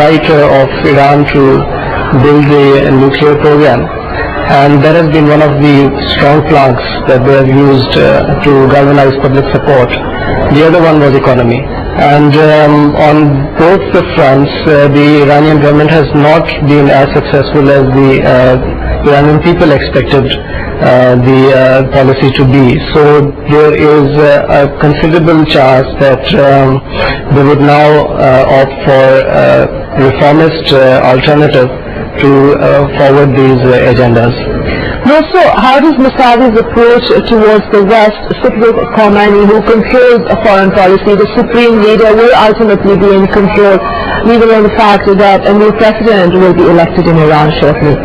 right of Iran to build a nuclear program, and that has been one of the strong planks that they have used to galvanize public support. The other one was economy, and on both the fronts the Iranian government has not been as successful as the Iranian people expected the policy to be. So there is a considerable chance that they would now opt for a reformist alternative to forward these agendas. Also, how does Mousavi's approach towards the West sit with Khomeini, who controls foreign policy? The supreme leader will ultimately be in control, even on the fact that a new president will be elected in Iran shortly.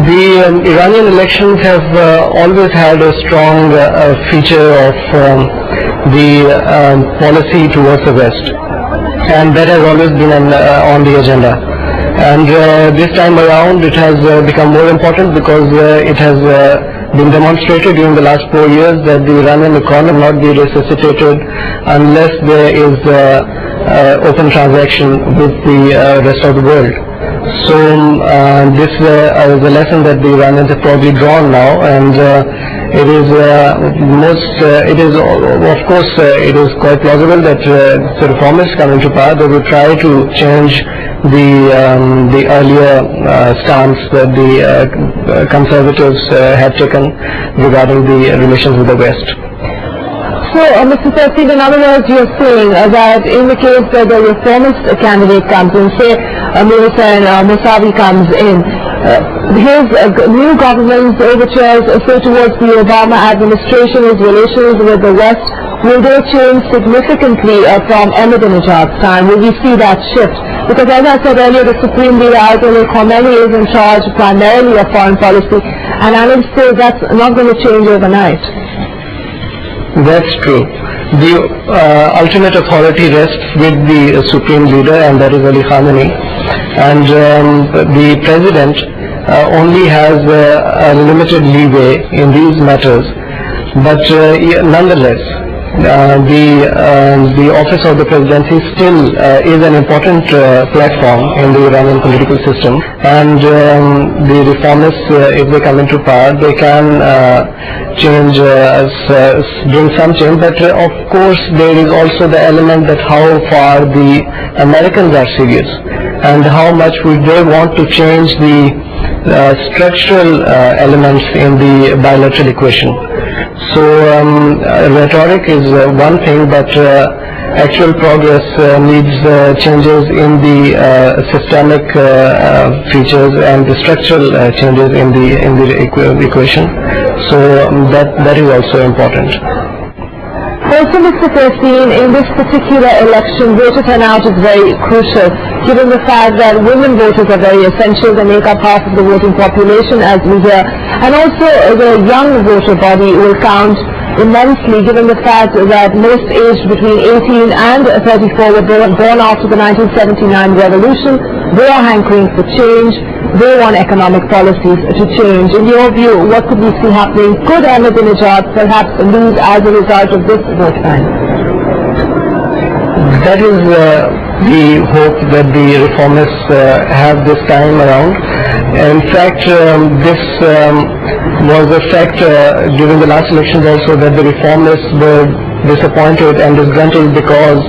The Iranian elections have always had a strong feature of the policy towards the West, and that has always been on the agenda. And this time around it has become more important because it has been demonstrated during the last 4 years that the Iranian economy will not be resuscitated unless there is open transaction with the rest of the world. So this is a lesson that the Iranians have probably drawn now, and it is of course it is quite plausible that the reformists come into power. They will try to change the earlier stance that the conservatives had taken regarding the relations with the West. So, Mr. Tehsin, in other words, you're saying that in the case that the reformist candidate comes in, say Mousavi comes in, his new government's overtures towards the Obama administration, his relations with the West, will they change significantly from Ahmadinejad's time? Will we see that shift? Because as I said earlier, the supreme leader Ayatollah Khomeini is in charge primarily of foreign policy, and I would say that's not going to change overnight. That's true. The ultimate authority rests with the supreme leader, and that is Ali Khamenei. And the president only has a limited leeway in these matters. But nonetheless, the office of the presidency still is an important platform in the Iranian political system, and the reformists, if they come into power, they can change, bring some change, but of course there is also the element that how far the Americans are serious and how much would they want to change the structural elements in the bilateral equation. So rhetoric is one thing, but actual progress needs changes in the systemic features and the structural changes in the equation. So that is also important. Also, Mr. Tehsin, in this particular election, voter turnout is very crucial, given the fact that women voters are very essential. They make up half of the voting population, as we hear. And also, the young voter body will count immensely, given the fact that most aged between 18 and 34 were born after the 1979 revolution. They are hankering for change. They want economic policies to change. In your view, what could we see happening? Could Ahmadinejad perhaps lose as a result of this vote bank? That is the hope that the reformists have this time around. In fact, this was a fact during the last elections also, that the reformists were disappointed and disgruntled because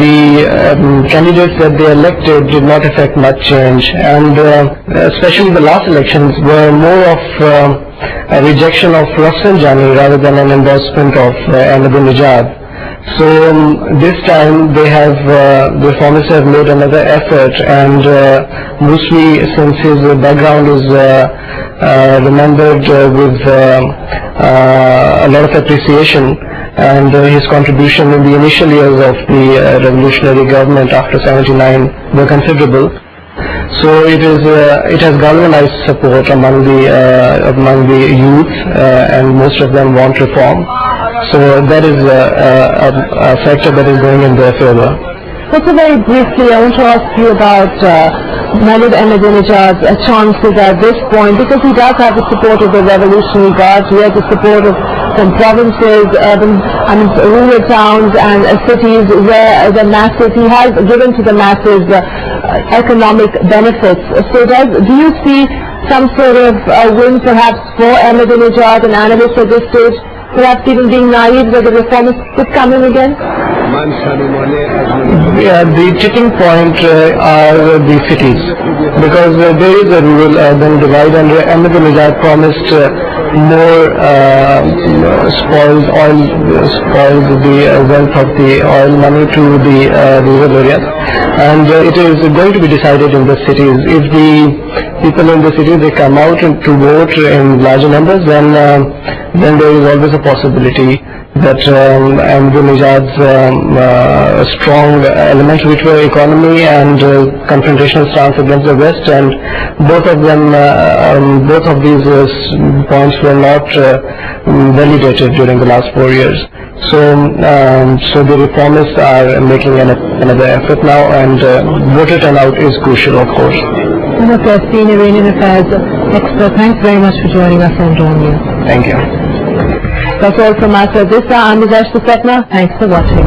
the candidates that they elected did not effect much change, and especially the last elections were more of a rejection of Rafsanjani rather than an endorsement of Ahmadinejad. So this time they have, the reformists have made another effort, and Musli, since his background is remembered with a lot of appreciation, and his contribution in the initial years of the revolutionary government after '79 were considerable. So it has galvanized support among the youth, and most of them want reform. So that is a factor that is going in their favor. Also, very briefly, I want to ask you about Mahmoud Ahmadinejad's chances at this point, because he does have the support of the Revolutionary Guard, he has the support of from provinces, rural towns and cities where the masses, he has given to the masses economic benefits. So do you see some sort of win perhaps for Ahmadinejad? And analysts at this stage perhaps even being naive that the reformists could come in again? Yeah, the tipping point are the cities, because there is a rural-urban divide, and Ahmadinejad promised more spoiled the wealth of the oil money to the rural areas, and it is going to be decided in the cities. If the people in the cities, they come out to vote in larger numbers, then there is always a possibility that Ahmadinejad's strong elements, which were economy and confrontational stance against the West, and both of these points were not validated during the last 4 years. So the reformists are making another effort now, and voter turnout is crucial, of course. Tehsin, Iranian affairs expert, thanks very much for joining us on Drawn News. Thank you. That's all from us at this time. I'm Nivesh Sapna. Thanks for watching.